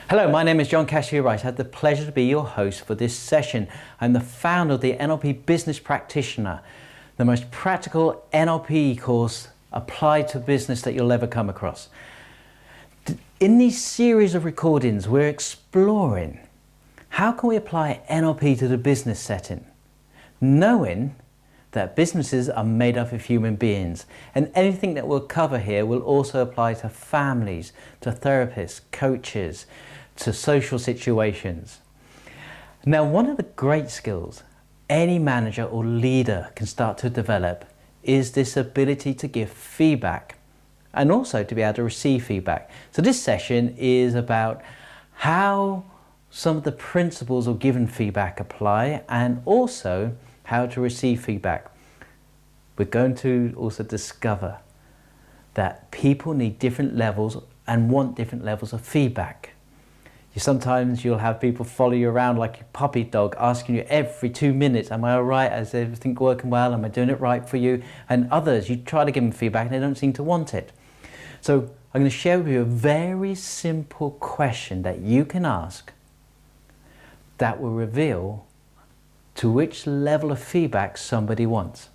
Hello, my name is John Cashier-Rice. I have the pleasure to be your host for this session. I'm the founder of the NLP Business Practitioner, the most practical NLP course applied to business that you'll ever come across. In these series of recordings, we're exploring how can we apply NLP to the business setting, knowing that businesses are made up of human beings, and anything that we'll cover here will also apply to families, to therapists, coaches, to social situations. Now, one of the great skills any manager or leader can start to develop is this ability to give feedback and also to be able to receive feedback. So this session is about how some of the principles of giving feedback apply and also how to receive feedback. We're going to also discover that people need different levels and want different levels of feedback. Sometimes you'll have people follow you around like a puppy dog, asking you every 2 minutes, am I all right? Is everything working well? Am I doing it right for you? And others, you try to give them feedback and they don't seem to want it. So I'm going to share with you a very simple question that you can ask that will reveal to which level of feedback somebody wants.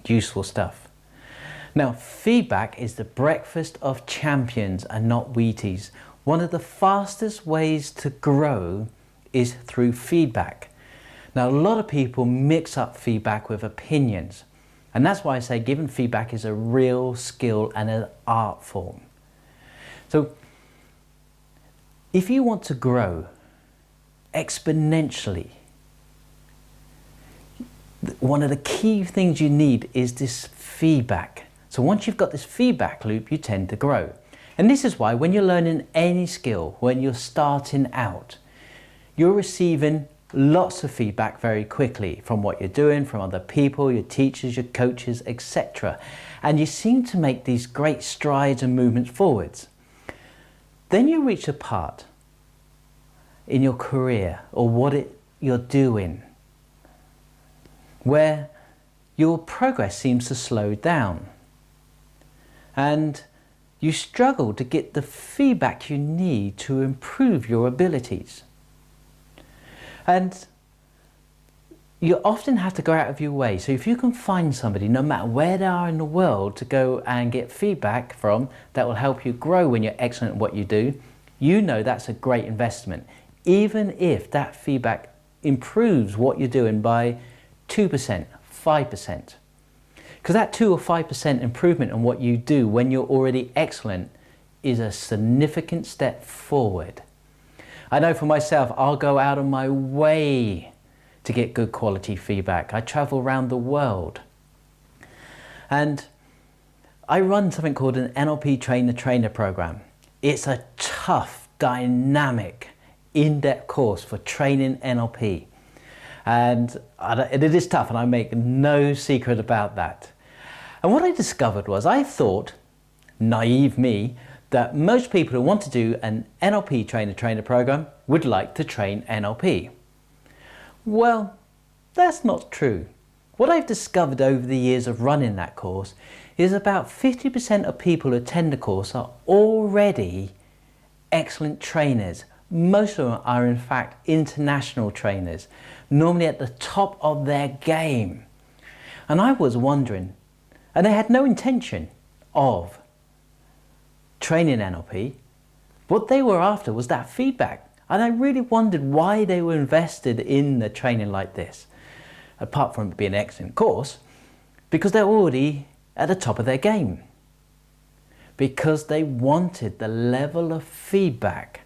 Useful stuff. Now, feedback is the breakfast of champions and not Wheaties. One of the fastest ways to grow is through feedback. Now, a lot of people mix up feedback with opinions, and that's why I say giving feedback is a real skill and an art form. So, if you want to grow exponentially, one of the key things you need is this feedback. So once you've got this feedback loop, you tend to grow. And this is why when you're learning any skill, when you're starting out, you're receiving lots of feedback very quickly from what you're doing, from other people, your teachers, your coaches, etc. And you seem to make these great strides and movements forwards. Then you reach a part in your career or you're doing where your progress seems to slow down. And you struggle to get the feedback you need to improve your abilities. And you often have to go out of your way. So if you can find somebody, no matter where they are in the world, to go and get feedback from that will help you grow when you're excellent at what you do, you know that's a great investment. Even if that feedback improves what you're doing by 2%, 5%. Because that 2 or 5% improvement in what you do when you're already excellent is a significant step forward. I know for myself, I'll go out of my way to get good quality feedback. I travel around the world. And I run something called an NLP Trainer program. It's a tough, dynamic, in-depth course for training NLP. And it is tough, and I make no secret about that. And what I discovered was, I thought, naive me, that most people who want to do an NLP trainer program would like to train NLP. Well, that's not true. What I've discovered over the years of running that course is about 50% of people who attend the course are already excellent trainers. Most of them are in fact international trainers, normally at the top of their game. And I was wondering, and they had no intention of training NLP. What they were after was that feedback. And I really wondered why they were invested in the training like this, apart from it being an excellent course, because they're already at the top of their game. Because they wanted the level of feedback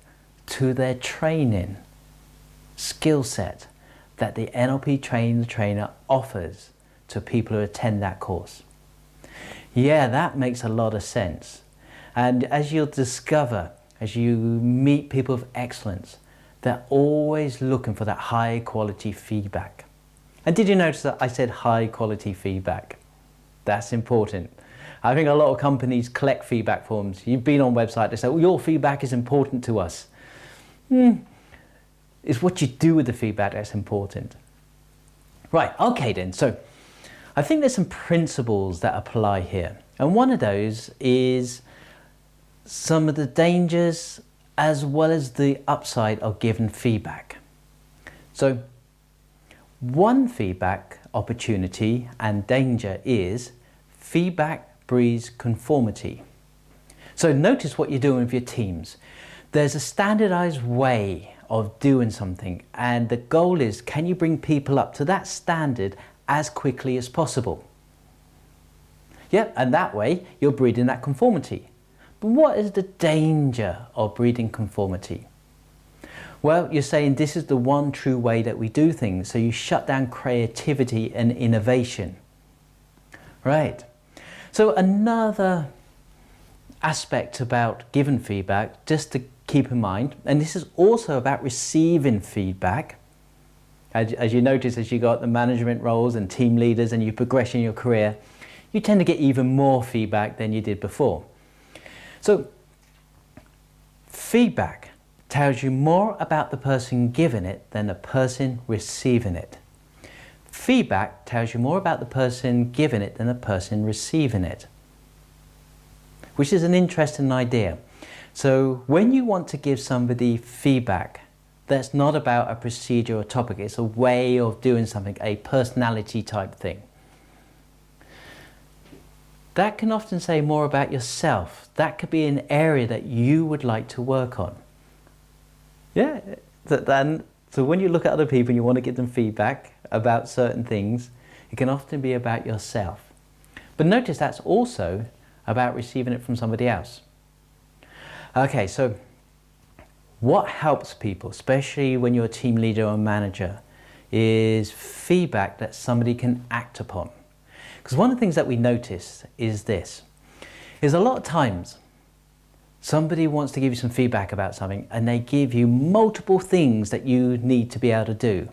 to their training skill set that the NLP trainer offers to people who attend that course. Yeah, that makes a lot of sense. And as you'll discover, as you meet people of excellence, they're always looking for that high quality feedback. And did you notice that I said high quality feedback? That's important. I think a lot of companies collect feedback forms. You've been on website, they say, well, your feedback is important to us. It's what you do with the feedback that's important. Right, okay then, so I think there's some principles that apply here. And one of those is some of the dangers as well as the upside of giving feedback. So one feedback opportunity and danger is feedback breeds conformity. So notice what you're doing with your teams. There's a standardized way of doing something, and the goal is, can you bring people up to that standard as quickly as possible? Yep, and that way you're breeding that conformity. But what is the danger of breeding conformity? Well, you're saying this is the one true way that we do things, so you shut down creativity and innovation. Right. So another aspect about giving feedback, just to keep in mind, and this is also about receiving feedback. As you notice, as you got the management roles and team leaders and you progress in your career, you tend to get even more feedback than you did before. So feedback tells you more about the person giving it than the person receiving it. Feedback tells you more about the person giving it than the person receiving it, which is an interesting idea. So when you want to give somebody feedback, that's not about a procedure or topic, it's a way of doing something, a personality type thing. That can often say more about yourself. That could be an area that you would like to work on. Yeah, so when you look at other people and you want to give them feedback about certain things, it can often be about yourself. But notice that's also about receiving it from somebody else. Okay, so what helps people, especially when you're a team leader or manager, is feedback that somebody can act upon. Because one of the things that we notice is this, is a lot of times somebody wants to give you some feedback about something and they give you multiple things that you need to be able to do.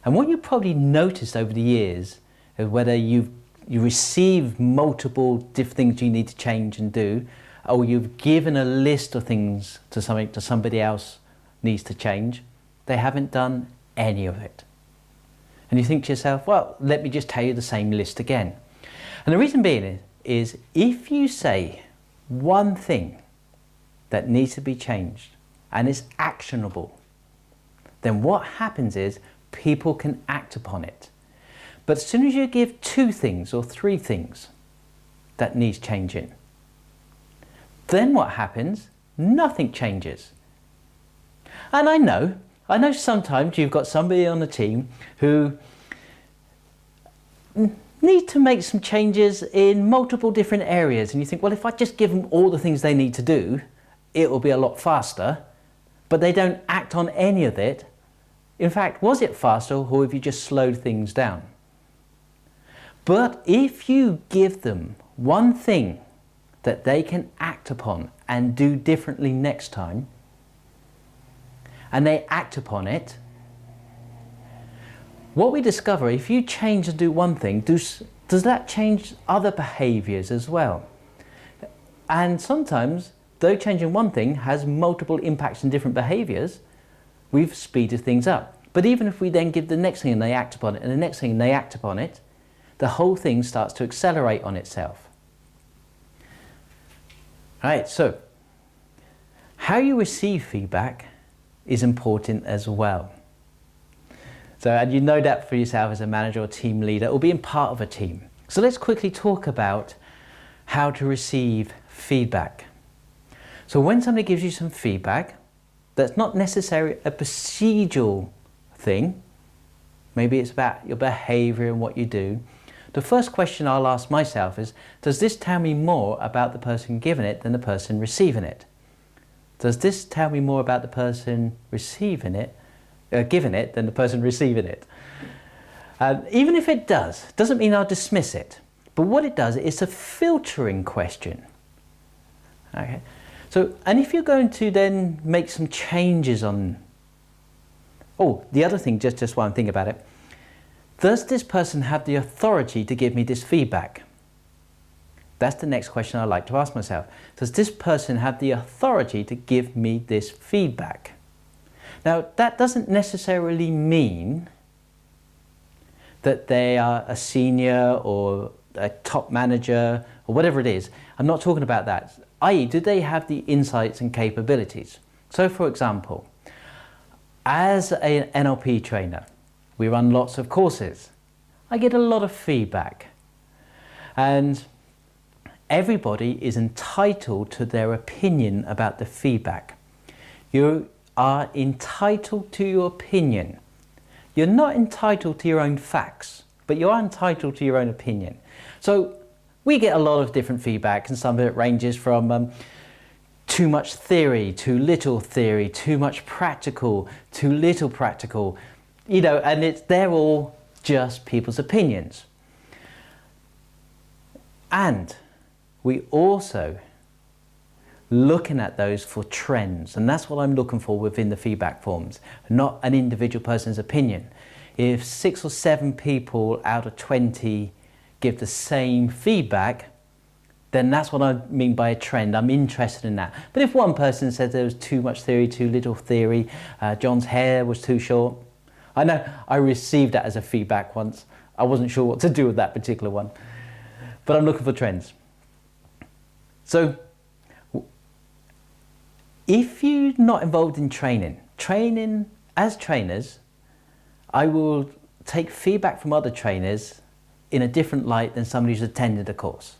And what you probably noticed over the years is whether you receive multiple different things you need to change and do, or you've given a list of things to somebody else needs to change, they haven't done any of it. And you think to yourself, well, let me just tell you the same list again. And the reason being is if you say one thing that needs to be changed and is actionable, then what happens is people can act upon it. But as soon as you give 2 things or 3 things that needs changing, then what happens? Nothing changes. And I know sometimes you've got somebody on the team who need to make some changes in multiple different areas, and you think, well, if I just give them all the things they need to do, it will be a lot faster, but they don't act on any of it. In fact, was it faster, or have you just slowed things down? But if you give them one thing that they can act upon and do differently next time, and they act upon it, what we discover, if you change and do one thing, does that change other behaviours as well? And sometimes, though changing one thing has multiple impacts in different behaviours, we've speeded things up. But even if we then give the next thing and they act upon it, and the next thing and they act upon it, the whole thing starts to accelerate on itself. Right, so how you receive feedback is important as well. So, and you know that for yourself as a manager or team leader or being part of a team. So let's quickly talk about how to receive feedback. So when somebody gives you some feedback, that's not necessarily a procedural thing. Maybe it's about your behaviour and what you do. The first question I'll ask myself is, does this tell me more about the person giving it than the person receiving it? Does this tell me more about the person giving it than the person receiving it? Even if it does, doesn't mean I'll dismiss it. But what it does, it's a filtering question. Okay. So, and if you're going to then make some changes on, the other thing, just while I'm thinking about it, does this person have the authority to give me this feedback? That's the next question I like to ask myself. Does this person have the authority to give me this feedback? Now, that doesn't necessarily mean that they are a senior or a top manager or whatever it is. I'm not talking about that. I.e., do they have the insights and capabilities? So for example, as an NLP trainer, we run lots of courses. I get a lot of feedback, and everybody is entitled to their opinion about the feedback. You are entitled to your opinion. You're not entitled to your own facts, but you are entitled to your own opinion. So we get a lot of different feedback, and some of it ranges from too much theory, too little theory, too much practical, too little practical, you know, and they're all just people's opinions. And we also looking at those for trends, and that's what I'm looking for within the feedback forms, not an individual person's opinion. If 6 or 7 people out of 20 give the same feedback, then that's what I mean by a trend. I'm interested in that. But if one person said there was too much theory, too little theory, John's hair was too short, I know I received that as a feedback once. I wasn't sure what to do with that particular one, but I'm looking for trends. So if you're not involved in training as trainers, I will take feedback from other trainers in a different light than somebody who's attended a course.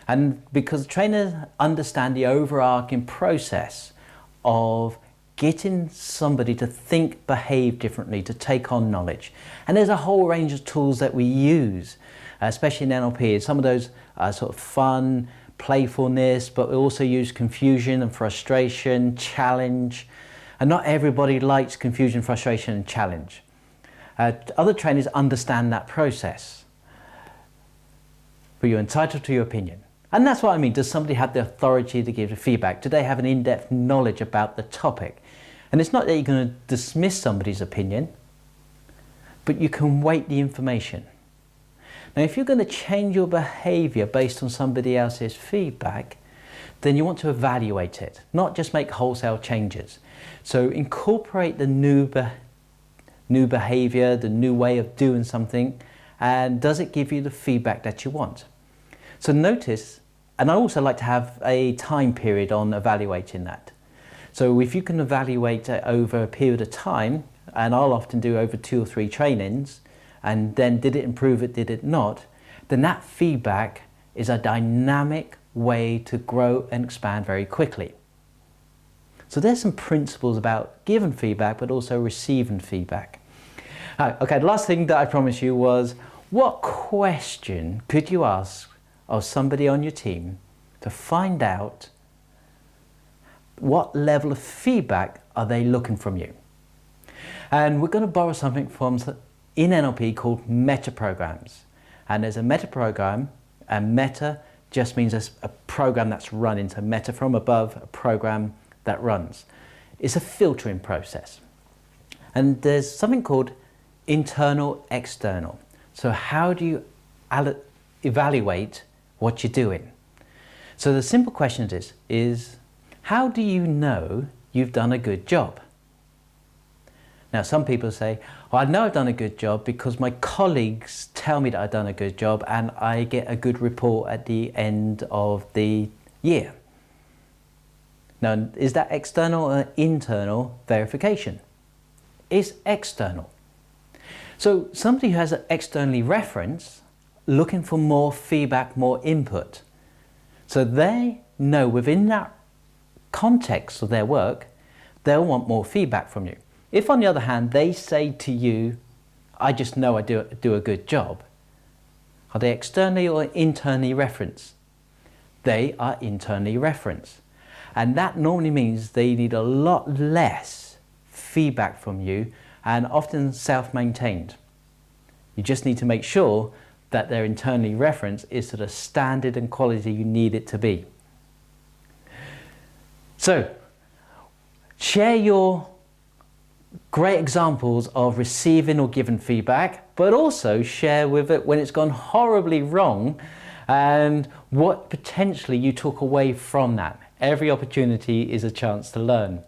And because trainers understand the overarching process of getting somebody to think, behave differently, to take on knowledge. And there's a whole range of tools that we use, especially in NLP. Some of those are sort of fun, playfulness, but we also use confusion and frustration, challenge. And not everybody likes confusion, frustration, and challenge. Other trainers understand that process. But you're entitled to your opinion. And that's what I mean. Does somebody have the authority to give the feedback? Do they have an in-depth knowledge about the topic? And it's not that you're going to dismiss somebody's opinion, but you can weight the information. Now, if you're going to change your behavior based on somebody else's feedback, then you want to evaluate it, not just make wholesale changes. So incorporate the new behavior, the new way of doing something, and does it give you the feedback that you want? So notice, and I also like to have a time period on evaluating that. So if you can evaluate it over a period of time, and I'll often do over 2 or 3 trainings, and then did it improve it, did it not, then that feedback is a dynamic way to grow and expand very quickly. So there's some principles about giving feedback, but also receiving feedback. Okay, the last thing that I promised you was, what question could you ask of somebody on your team to find out what level of feedback are they looking from you? And we're going to borrow something from in NLP called meta programs. And there's a meta program, and meta just means a program that's running. So meta from above, a program that runs. It's a filtering process. And there's something called internal, external. So how do you evaluate what you're doing? So the simple question is how do you know you've done a good job? Now, some people say, well, I know I've done a good job because my colleagues tell me that I've done a good job and I get a good report at the end of the year. Now, is that external or internal verification? It's external. So somebody who has an externally reference, looking for more feedback, more input. So they know within that context of their work, they'll want more feedback from you. If on the other hand, they say to you, I just know I do a good job, are they externally or internally referenced? They are internally referenced. And that normally means they need a lot less feedback from you and often self-maintained. You just need to make sure that their internally referenced is to the standard and quality you need it to be. So, share your great examples of receiving or giving feedback, but also share with it when it's gone horribly wrong and what potentially you took away from that. Every opportunity is a chance to learn.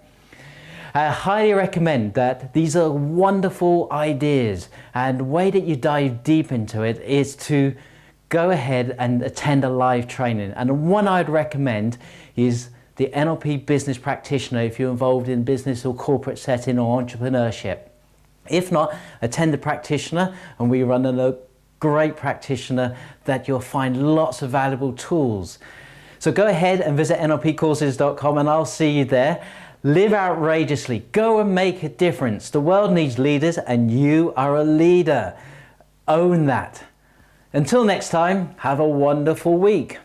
I highly recommend that. These are wonderful ideas, and the way that you dive deep into it is to go ahead and attend a live training. And the one I'd recommend is the NLP Business Practitioner if you're involved in business or corporate setting or entrepreneurship. If not, attend the practitioner, and we run a great practitioner that you'll find lots of valuable tools. So go ahead and visit nlpcourses.com and I'll see you there. Live outrageously. Go and make a difference. The world needs leaders and you are a leader. Own that. Until next time, have a wonderful week.